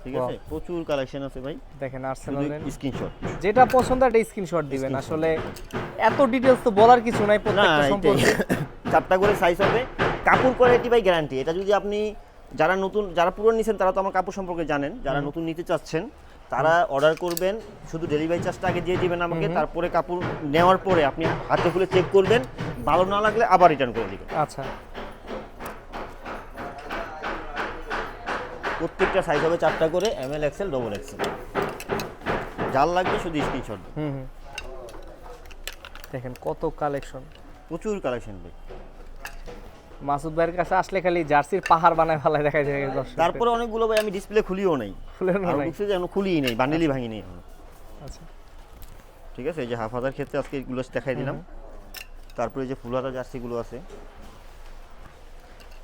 ঠিক আছে? প্রচুর কালেকশন আছে ভাই, দেখেন শুধু আর্সেনালের স্ক্রিনশট। যেটা পছন্দ একটা স্ক্রিনশট দিবেন। আসলে এত ডিটেইলস তো বলার কিছু নাই না, প্রত্যেকটা সম্পর্কে। 4টা করে সাইজ হবে, কাপড় কোয়ালিটি ভাই গ্যারান্টি। এটা যদি আপনি যারা নতুন, যারা পুরনো নিছেন তারা তো আমার কাপড় সম্পর্কে জানেন, যারা নতুন নিতে চাচ্ছেন তারা অর্ডার করবেন, শুধু ডেলিভারি চার্জটা আগে দিয়ে দিবেন আমাকে, তারপরে কাপড় নেওয়ার পরে আপনি হাতে খুলে চেক করবেন, ভালো না লাগলে আবার রিটার্ন করে দিবেন। আচ্ছা, প্রত্যেকটা সাইজ হবে 4টা করে, এমএল, এক্সেল, ডবল এক্সেল। যার লাগবে শুধু স্ক্রিনশট দিন। দেখেন কত কালেকশন, প্রচুর কালেকশন ভাই। মাসুদ ভাইয়ের কাছে আসলে খালি জার্সির পাহাড় বানায় ফেলায় দেখা যায় দর্শক। তারপরে অনেকগুলো ভাই আমি ডিসপ্লে খুলিও নাই, খুলেন আর নাই। বুঝছি যে এখনো খুলিই নেই, বান্ডেলই ভাঙি নেই এখনো। আচ্ছা, ঠিক আছে? এই যে হাফ হাজার ক্ষেত্রে আজকে এগুলো দেখাই দিলাম। তারপরে এই যে ফুল হাতা জার্সিগুলো আছে,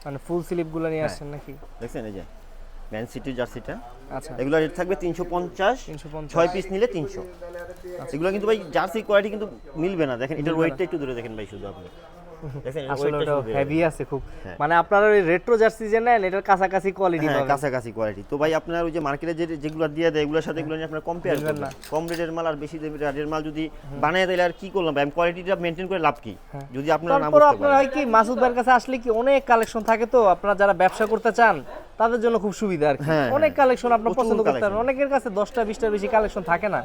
মানে ফুল স্লিপ গুলো নিয়ে আসছেন নাকি? দেখছেন? এই যে ম্যান সিটির জার্সিটা, আচ্ছা, এগুলো রেট থাকবে 350, 350। 6 পিস নিলে 300। এগুলো কিন্তু ভাই জার্সি কোয়ালিটি কিন্তু মিলবে না। দেখেন এটার ওয়েটটা একটু ধরে দেখেন ভাই, শুধু আপনি দেখেন আসলে ওয়েটটা ওটা হেভি আছে খুব, হ্যাঁ। মানে আপনারা ওই রেট্রো জার্সি যে নেন এটার কাছাকাছি কোয়ালিটি হ্যাঁ পাবেন। কাছাকাছি কোয়ালিটি। তো ভাই আপনার ওই যে মার্কেটে যেগুলো দিয়ে দেয় এগুলোর সাথে এগুলো নিয়ে আপনারা কম্পেয়ার মিলবেন করবেন না। কম রেটের মাল আর বেশি রেটের মাল যদি বানায় দিলে আর কি করলাম ভাই, আমি কোয়ালিটিটা মেনটেন করে লাভ কি যদি আপনারা না তারপর বুঝতে আপনার পারেন। হয় কি মাসুদ ভাইয়ের কাছে আসলে কি অনেক কালেকশন থাকে, তো আপনারা যারা ব্যবসা করতে চান তাদের জন্য খুব সুবিধা আর কি। হ্যাঁ, অনেক কালেকশন আপনার প্রচুর পছন্দ করতে পারেন, collection। অনেকের কাছে 10টা 20টার বেশি কালেকশন থাকে না,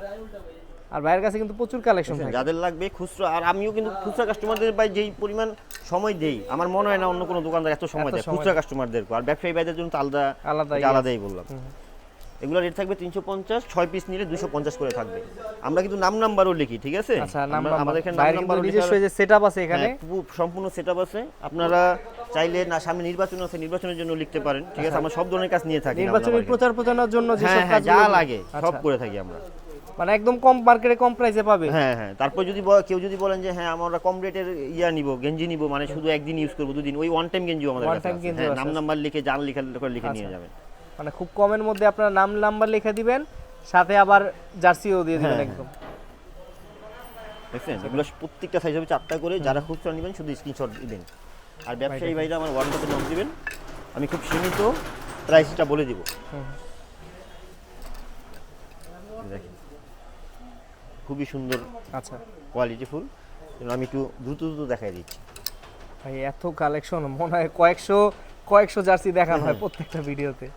আর ভাইয়ের কাছে কিন্তু প্রচুর কালেকশন থাকে। যাদের লাগবে খুচরা, আর আমিও কিন্তু খুচরা কাস্টমারদের ভাই যেই পরিমাণ সময় দেই আমার মনে হয় না অন্য কোনো দোকানদার এত সময় দেয় খুচরা কাস্টমারদের, আর ব্যবসায়ী ভাইদের জন্য তো আলাদাই বললাম। এগুলো রেট থাকবে 350, 6 পিস নিলে 250 করে থাকবে। আমরা কিন্তু নাম নাম্বারও লিখি, ঠিক আছে? আচ্ছা, নাম আমাদের এখানে নাম ভাইয়ের কিন্তু নাম্বারও নিজস্ব যে সেটআপ আছে এখানে, সম্পূর্ণ সেটআপ আছে। আপনারা চাইলে না সামনে নির্বাচন আছে, নির্বাচনের জন্য লিখতে পারেন, ঠিক আছে? আমরা সব ধরনের কাজ নিয়ে থাকি নির্বাচনী প্রচার প্রচারণার জন্য যে সব হ্যাঁ, যা কাজগুলো লাগে সব করে থাকি আমরা। মানে একদম কম মার্কেটে কম প্রাইসে পাবে। হ্যাঁ হ্যাঁ, তারপর যদি কেউ যদি বলেন যে হ্যাঁ আমরা কম রেটের নিব, গেঞ্জি নিব, মানে শুধু একদিন ইউজ করব, দুদিন, ওই ওয়ান টাইম গেঞ্জিও আমাদের One কাছে time আছে। গেঞ্জিও হ্যাঁ, আছে। নাম নাম্বার লিখে জান লিখে নিয়ে যাবেন। মানে খুব কমের মধ্যে আপনার নাম নাম্বার লিখে দিবেন, সাথে আবার জার্সিও দিয়ে দিবেন হ্যাঁ, একদম। দেখছেন এগুলো প্রত্যেকটা সাইজ হবে 4টা করে, যারা খুচরা নেবেন শুধু স্ক্রিনশট দিবেন। আর ব্যবসায়ী ভাইরা আমার হোয়াটসঅ্যাপে নক দিবেন, আমি খুব সীমিত প্রাইসটা বলে দিব। দেখেন খুবই সুন্দর, আচ্ছা কোয়ালিটিফুল। আমি একটু দ্রুত দেখাই দিচ্ছি। ভাই এত কালেকশন মনে হয় কয়েকশো জার্সি দেখানো হয় প্রত্যেকটা ভিডিওতে।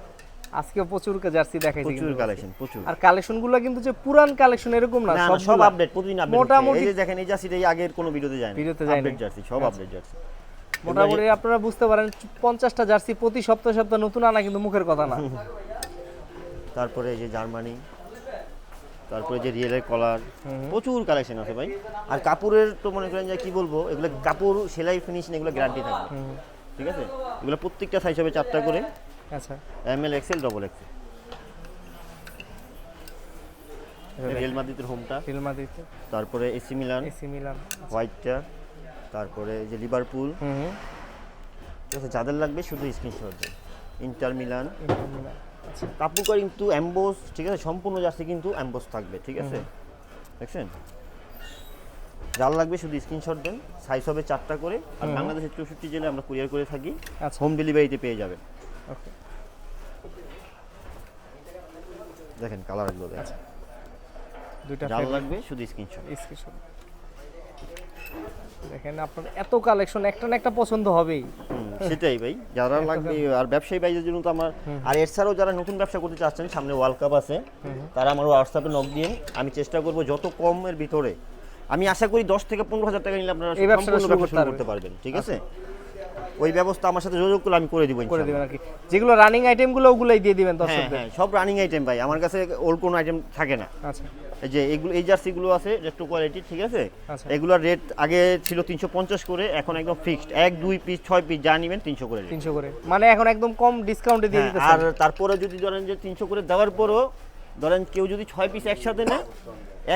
আজকেও প্রচুর জার্সি দেখাইছি প্রচুর কিন্তু। কালেকশন, প্রচুর। আর কালেকশনগুলো কিন্তু যে পুরান কালেকশন এরকম না, না, সব সব আপডেট, প্রতিদিন আপডেট। মোটামুটি এই যে দেখেন এই জার্সিটা এই আগের কোনো ভিডিওতে যায়নি, ভিডিওতে যায়নি। আপডেট জার্সি, সব আপডেট জার্সি। মোটামুটি আপনারা বুঝতে পারেন 50টা জার্সি প্রতি সপ্তাহে নতুন আনা কিন্তু মুখের কথা না। তারপরে এই যে জার্মানি, তারপরে যে রিয়েলের কলার, প্রচুর কালেকশন আছে ভাই। আর কাপড়ের তো মনে করেন যে কি বলবো, এগুলো কাপড় সেলাই ফিনিশিং এগুলো গ্যারান্টি থাকবে, ঠিক আছে? এগুলো প্রত্যেকটা সাইজ হবে 4টা করে, আচ্ছা ML, XL, double XL. Real মাদ্রিদের হোমটা, রিয়াল মাদ্রিদ, তারপরে এসি মিলান, হোয়াইটটা, তারপরে যে লিভারপুল, ঠিক আছে? যাদের লাগবে শুধু স্ক্রিনশট দিন। ইন্টার মিলান, কাপড় কিন্তু এমবোস, ঠিক আছে? সম্পূর্ণ জার্সি কিন্তু এমবোস থাকবে, ঠিক আছে? দেখছেন, যার লাগবে শুধু স্ক্রিনশট দেন। সাইজ হবে 4টা করে, আর বাংলাদেশের 64 জেলায় আমরা কুরিয়ার করে থাকি, হোম ডেলিভারিতে পেয়ে যাবেন। ওকে, দেখেন কালারগুলো দেখেন, দুইটা যার লাগবে শুধু স্ক্রিনশট। দেখেন আপনার এত কালেকশন, একটা না একটা পছন্দ হবেই। সেটাই ভাই, যারা লাগবে। আর ব্যবসায়ী ভাইদের জন্য তো আমার, আর এর ছাড়াও যারা নতুন ব্যবসা করতে চাচ্ছেন, সামনে ওয়ার্ল্ড কাপ আছে, তারা আমার হোয়াটসঅ্যাপে নক দিন। আমি চেষ্টা করব যত কমের ভিতরে, আমি আশা করি 10 থেকে 15,000 টাকা নিলে আপনারা এই ব্যবসাটা সম্পূর্ণ ব্যবসা শুরু করতে পারবেন, ঠিক আছে? ওই ব্যবস্থা আমার সাথে যোগাযোগ করলে আমি করে দিব করে ইনশাআল্লাহ। দিবেন আর কি, যেগুলো রানিং আইটেমগুলো ওগুলাই দিয়ে দিবেন হ্যাঁ দর্শকদের। হ্যাঁ, সব রানিং আইটেম ভাই, আমার কাছে ওল্ড কোনো আইটেম থাকে না। আচ্ছা এই যে এগুলো, এই জার্সিগুলো আছে একটু কোয়ালিটি, ঠিক আছে? আচ্ছা। এগুলোর রেট আগে ছিল 350 করে, এখন একদম ফিক্সড, 1 2 পিস 6 পিস যা নেবেন 300 করে rate। 300 করে, মানে এখন একদম কম ডিসকাউন্টে দিয়ে হ্যাঁ, দিতেছেন। আর তারপরে যদি ধরেন যে 300 করে দেওয়ার পরও ধরেন কেউ যদি 6 পিস একসাথে নেয়,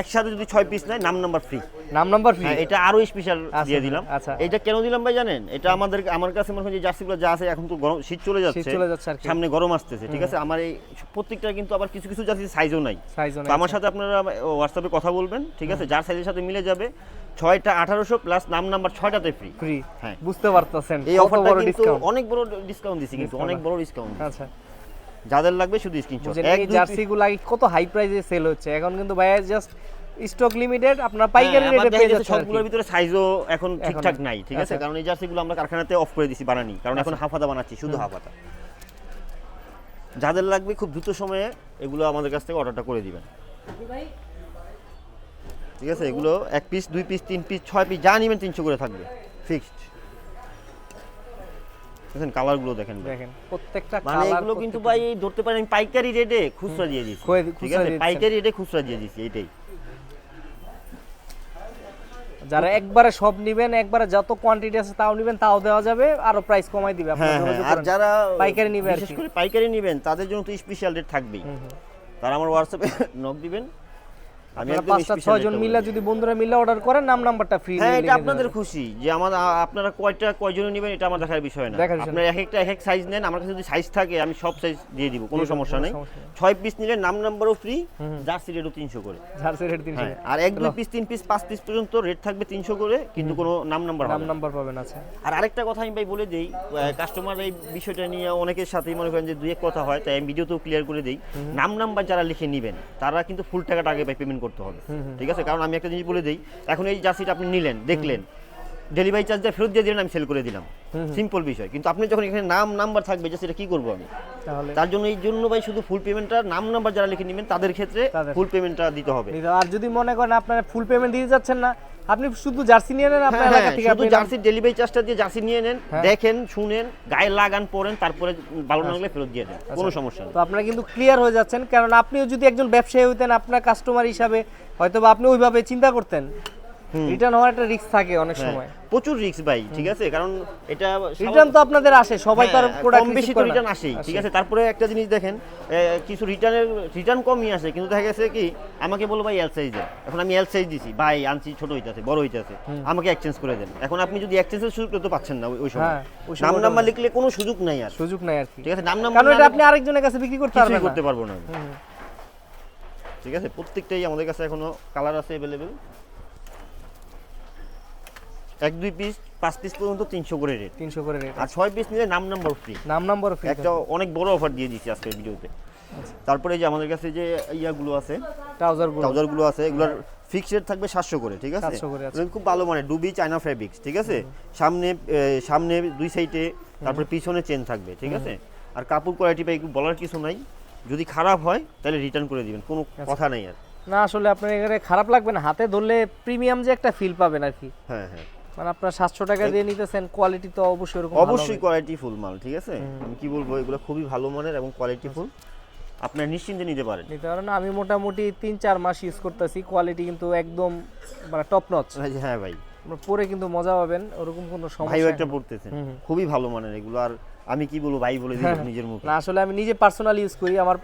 একসাথে যদি 6 পিস নেয়, নাম নাম্বার ফ্রি। নাম নাম্বার ফ্রি, হ্যাঁ, এটা আরো স্পেশাল দিয়ে দিলাম। আচ্ছা। এটা কেন দিলাম ভাই জানেন? এটা আমার কাছে মনে হয় যে জার্সিগুলো যা আছে, এখন তো গরম, শীত চলে যাচ্ছে আর কি। সামনে গরম আসতেছে, ঠিক আছে? আমার এই প্রত্যেকটা কিন্তু আবার কিছু কিছু জার্সি সাইজও নাই। তো আমার সাথে আপনারা হোয়াটসঅ্যাপে কথা বলবেন, ঠিক আছে? যার সাইজের সাথে মিলে যাবে, 6টা 1800 প্লাস নাম নাম্বার 6টাতে ফ্রি। হ্যাঁ, বুঝতে পারতেছেন এই অফারটা কিন্তু অনেক বড় ডিসকাউন্ট দিছি, কিন্তু অনেক বড় ডিসকাউন্ট। আচ্ছা, যাদের লাগবে শুধু স্ক্রিনশট। এই জার্সিগুলো আগে কত হাই প্রাইসে সেল হচ্ছে, এখন কিন্তু ভাইয়া জাস্ট স্টক লিমিটেড, আপনারা পাইকারি রেটে পেয়ে যাচ্ছেন। সবগুলোর ভিতরে সাইজও এখন ঠিকঠাক নাই, ঠিক আছে? আচ্ছা। কারণ এই জার্সিগুলো আমরা কারখানাতে অফ করে দিছি বানানি, কারণ এখন হাফাতা বানাচ্ছি, শুধু হাফাতা। যাদের লাগবে খুব দ্রুত সময়ে এগুলো আমাদের কাছ থেকে অর্ডারটা করে দিবেন, ঠিক আছে? এগুলো 1 পিস 2 পিস 3 পিস 6 পিস যা নেবেন 300 করে থাকবে, ফিক্সড। দেখেন কালারগুলো দেখেন, প্রত্যেকটা মানে কালার এগুলো কিন্তু ভাই ধরতে পারেন আমি পাইকারি রেটে খুচরা দিয়ে দিচ্ছি, ঠিক আছে? পাইকারি রেটে খুচরা দিয়ে দিচ্ছি, এটাই। যারা একবারে সব নেবেন, একবারে যত কোয়ান্টিটি আছে তাও নেবেন, তাও দেওয়া যাবে, আরো প্রাইস কমাই দিবে হ্যাঁ, আর যারা পাইকারি নেবেন, বিশেষ করে পাইকারি নেবেন তাদের জন্য তো স্পেশাল রেট থাকবেই। তারা আমার হোয়াটসঅ্যাপে নক দিবেন, আমি আপনারা একদম 5-6 জন মিলে যদি বন্ধুরা মিলে অর্ডার করেন নাম্বারটা ফ্রি হ্যাঁ, এটা আপনাদের খুশি যে আপনারা কয়জন নেবেন এটা আমার দেখার বিষয় না। আপনারা এক এক সাইজ নেন, আমার কাছে যদি সাইজ থাকে আমি সব সাইজ দিয়ে দিব, কোনো সমস্যা নেই। 6 পিস নিলে নাম্বারও ফ্রি, জার্সি রেটও 300 করে। Jersey rate 300। আর 1 2 পিস 3 পিস 5 পিস পর্যন্ত রেট থাকবে 300 করে, কিন্তু কোনো নাম্বার পাবেন। আচ্ছা, আর আরেকটা কথা আমি ভাই বলে দেই, কাস্টমার এই বিষয়টা নিয়ে অনেকের সাথেই মনে করেন যে দুই এক কথা হয়, তাই আমি ভিডিওতেও ক্লিয়ার করে দেই। নাম্বার যারা লিখে নেবেন তারা কিন্তু ফুল টাকাটা আগে ভাই পেমেন্ট করতে হবে, ঠিক আছে? কারণ আমি একটা জিনিস বলে দেই, এখন এই জার্সিটা আপনি নিলেন, দেখলেন, ডেলিভারি চার্জটা ফেরত দিয়ে দিলেন, আমি সেল করে দিলাম, সিম্পল বিষয়। কিন্তু আপনি যখন এখানে নাম্বার থাকবে যে সেটা কি করবো আমি, তার জন্য এই জন্য ভাই শুধু ফুল পেমেন্টটা নাম্বার যারা লিখে নেবেন তাদের ক্ষেত্রে ফুল পেমেন্টটা দিতে হবে। আর যদি মনে করেন আপনারা ফুল পেমেন্ট দিতে যাচ্ছেন না, আপনি শুধু জার্সি নিয়ে নেন আপনার এলাকা থেকে, শুধু জার্সি ডেলিভারি চার্জটা দিয়ে জার্সি নিয়ে নেন, দেখেন, শুনেন, গায়ে লাগান, পরেন, তারপরে ভালো না লাগলে ফেরত দিয়ে দেন, কোনো সমস্যা নেই। তো আপনারা কিন্তু ক্লিয়ার হয়ে যাচ্ছেন, কারণ আপনিও যদি একজন ব্যবসায়ী হইতেন, আপনার কাস্টমার হিসাবে হয়তোবা আপনি ওইভাবে চিন্তা করতেন, রিটার্ন হওয়ার একটা রিস্ক থাকে অনেক সময়, প্রচুর রিস্ক ভাই, ঠিক আছে? কারণ এটা রিটার্ন তো আপনাদের আসে, সবাই তো আর প্রোডাক্ট কম বেশি তো রিটার্ন আসেই, ঠিক আছে? তারপরে একটা জিনিস দেখেন, কিছু রিটার্ন কমই আসে, কিন্তু দেখা গেছে কি আমাকে বলো ভাই এল সাইজ দেন, এখন আমি এল সাইজ দিছি, ভাই আনছি ছোট হইতাছে, বড় হইতাছে, আমাকে এক্সচেঞ্জ করে দেন। এখন আপনি যদি এক্সচেঞ্জের সুযোগ তো পাচ্ছেন না ওই সময়, নাম্বার লিখলে কোনো সুযোগ নাই আর কি, ঠিক আছে? নাম্বার কারণ এটা আপনি আরেকজনের কাছে বিক্রি করতে পারবো না, ঠিক আছে? প্রত্যেকটাই আমাদের কাছে এখনো কালার আছে अवेलेबल। 1 2 পিস 5 পিস পর্যন্ত 300 করে রেট, আর 6 পিস নিলে নাম্বার ফ্রি। একটা অনেক বড় অফার দিয়ে দিচ্ছি আজকের ভিডিওতে। তারপরে এই যে আমাদের কাছে যে ইয়াগুলো আছে, ট্রাউজারগুলো আছে, এগুলোর ফিক্স রেট থাকবে 700 করে, ঠিক আছে? খুব ভালো মানে ডুবি চায়না ফেব্রিক্স, ঠিক আছে? সামনে দুই সাইডে, তারপরে পিছনে চেন থাকবে, ঠিক আছে? আর কাপড় কোয়ালিটি পাই বলার কিছু নাই, যদি খারাপ হয় তাহলে রিটার্ন করে দিবেন, কোনো কথা নাই আর। না আসলে আপনার এখানে খারাপ লাগবে না, হাতে ধরলে প্রিমিয়াম যে একটা ফিল পাবেন আর কি। হ্যাঁ, মানে আপনার 700 টাকা দিয়ে নিতেছেন, কোয়ালিটি তো অবশ্যই এরকম, অবশ্যই কোয়ালিটি ফুল মাল, ঠিক আছে? আমি কি বলবো, এগুলো খুবই ভালো মানের এবং কোয়ালিটি ফুল, আপনারা নিশ্চিন্তে নিতে পারেন। আমি মোটামুটি 3-4 মাস ইউজ করতেছি, কোয়ালিটি কিন্তু একদম মানে টপ নচ। হ্যাঁ ভাই, পরে কিন্তু মজা পাবেন, ওরকম কোনো সমস্যা ভাই একটা পড়তেছেন, খুবই ভালো মানের এগুলো। আর আমি কি বলবো ভাই বলে দিই নিজের মুখে, না আসলে আমি নিজে পার্সোনালি ইউজ করি, আমার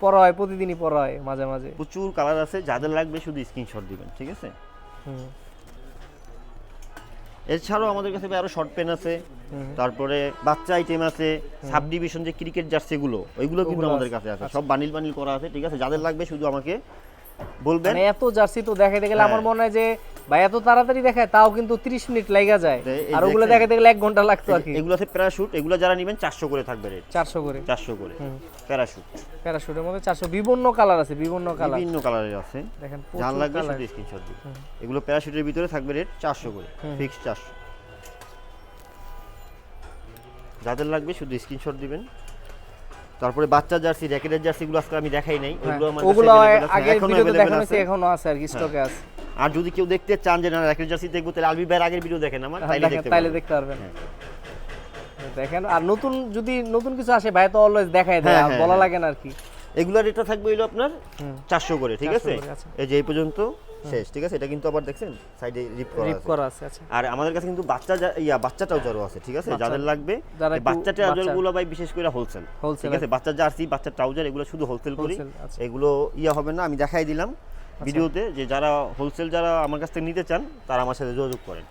পরা হয়, প্রতিদিনই পরা হয়, মাঝে মাঝে। প্রচুর কালার আছে, যাদের লাগবে শুধু স্ক্রিনশট দিবেন, ঠিক আছে? এছাড়াও আমাদের কাছে আরো শর্ট পেন আছে, তারপরে বাচ্চা আইটেম আছে, সাব ডিভিশন যে ক্রিকেট জার্সিগুলো, ওইগুলো কিন্তু আমাদের কাছে আছে, সব বানিল করা আছে, ঠিক আছে? যাদের লাগবে শুধু আমাকে বলবেন। মানে এত জার্সি তো দেখাইতে গেলে আমার মনে হয় যে ভাই এত তাড়াতাড়ি দেখায়, তাও কিন্তু 30 মিনিট লাগা যায়, আর ওগুলো দেখাইতে গেলে 1 ঘন্টা লাগতো আর কি। এগুলো আছে প্যারাশুট, এগুলো যারা নেবেন 400 করে থাকবে রেট, 400 করে প্যারাশুটের মধ্যে 400, বিভিন্ন কালার আছে, বিভিন্ন কালারের আছে, দেখেন যার লাগবে শুধু স্ক্রিনশট দিন। এগুলো প্যারাশুটের ভিতরে থাকবে রেট 400 করে, ফিক্স 400। যাদের লাগবে শুধু স্ক্রিনশট দিবেন। তারপরে বাচ্চা জার্সি, র্যাকেটের জার্সিগুলো আজকে আমি দেখাই নাই, ওগুলো আগের ভিডিওতে দেখানো হয়েছে, এখনো আছে আর কি, স্টকে আছে। আর যদি কেউ দেখতে চান যে না র্যাকেট জার্সি দেখবো, তাহলে আলবি ভাইয়ের আগের ভিডিও দেখেন আমার, তাইলে দেখতে পারবেন। দেখেন, আর নতুন কিছু আসে ভাই তো অলওয়েজ দেখায় দেয়, বলা লাগে না আর কি। এগুলা রেটটা থাকবে হলো আপনার 400 করে, ঠিক আছে? এই যে এই পর্যন্ত শেষ, ঠিক আছে? এটা কিন্তু আবার দেখছেন সাইডে রিপ করা আছে। আচ্ছা, আর আমাদের কাছে কিন্তু বাচ্চা ট্রাউজারও আছে, ঠিক আছে? যাদের লাগবে বাচ্চা ট্রাউজারগুলো ভাই বিশেষ করে হোলসেল, ঠিক আছে? বাচ্চা জার্সি, বাচ্চা ট্রাউজার এগুলো শুধু হোলসেল করি, এগুলো হবে না, আমি দেখাই দিলাম ভিডিওতে, যে যারা হোলসেল যারা আমার কাছ থেকে নিতে চান তারা আমার সাথে যোগাযোগ করেন,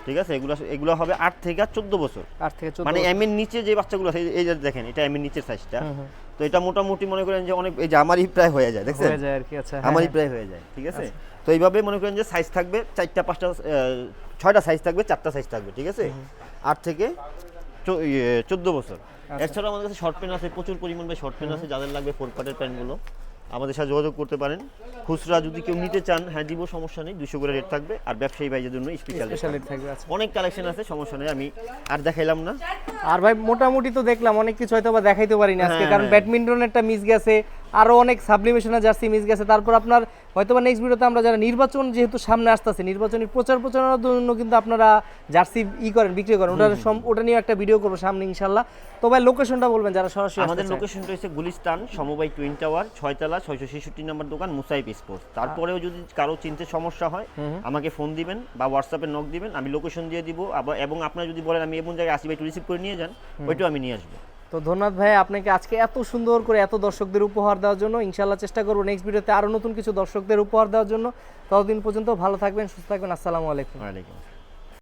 ঠিক আছে? এগুলো হবে 8 থেকে 14 বছর, মানে এম এর নিচে যে বাচ্চাগুলো আছে, এই যে দেখেন এটা এম এর নিচের সাইজটা, তো এটা মোটামুটি মনে করেন যে অনেক, এই যে আমারই প্রায় হয়ে যায়, দেখছেন? আমারই প্রায় হয়ে যায়, ঠিক আছে? তো এইভাবে মনে করেন যে সাইজ থাকবে 4টা 5টা 6টা সাইজ থাকবে, 4টা সাইজ থাকবে, ঠিক আছে? 8 থেকে 14 বছর। এছাড়াও আমাদের কাছে শর্ট পেন আছে, প্রচুর পরিমাণে শর্ট পেন আছে, যাদের লাগবে 4 পার্টের প্যান্টগুলো আমাদের সাথে যোগাযোগ করতে পারেন। খুচরা যদি কেউ নিতে চান, হ্যাঁ দিব, সমস্যা নেই, 200 করে রেট থাকবে। আর ব্যবসায়ী ভাইদের জন্য স্পেশাল রেট থাকবে। অনেক কালেকশন আছে, সমস্যা নেই, আমি আর দেখাইলাম না। আর ভাই মোটামুটি তো দেখলাম, অনেক কিছু হয়তো বা দেখাইতে পারিনি আজকে, কারণ ব্যাডমিন্টনেরটা মিস গেছে, আরো অনেক সাবলিমেশনের জার্সি মিস গেছে। তারপর আপনার হয়তোবা নেক্সট ভিডিওতে আমরা যারা নির্বাচন যেহেতু সামনে আসতেছে, নির্বাচনী প্রচারণার জন্য কিন্তু আপনারা জার্সি বিক্রি করেন, ওটা নিয়ে একটা ভিডিও করবো সামনে ইনশাল্লাহ। তো ভাই লোকেশনটা বলবেন যারা সরাসরি। আমাদের লোকেশনটা হচ্ছে গুলিস্তান সমবায় টুইন টাওয়ার, 6 তলা, 666 নম্বর দোকান, মুসাইফ স্পোর্টস। তারপরেও যদি কারো চিনতে সমস্যা হয় আমাকে ফোন দিবেন বা হোয়াটসঅ্যাপে নক দিবেন, আমি লোকেশন দিয়ে দিব। এবং আপনারা যদি বলেন আমি এমন জায়গায় আসি ভাই, একটু রিসিভ করে নিয়ে যান, ওইটাও আমি নিয়ে আসবো। তো ধন্যবাদ ভাই আপনাকে আজকে এত সুন্দর করে এত দর্শকদের উপহার দেওয়ার জন্য। ইনশাআল্লাহ চেষ্টা করবো নেক্সট ভিডিওতে আরো নতুন কিছু দর্শকদের উপহার দেওয়ার জন্য। ততদিন পর্যন্ত ভালো থাকবেন, সুস্থ থাকবেন। আসসালামু আলাইকুম। ওয়ালাইকুম।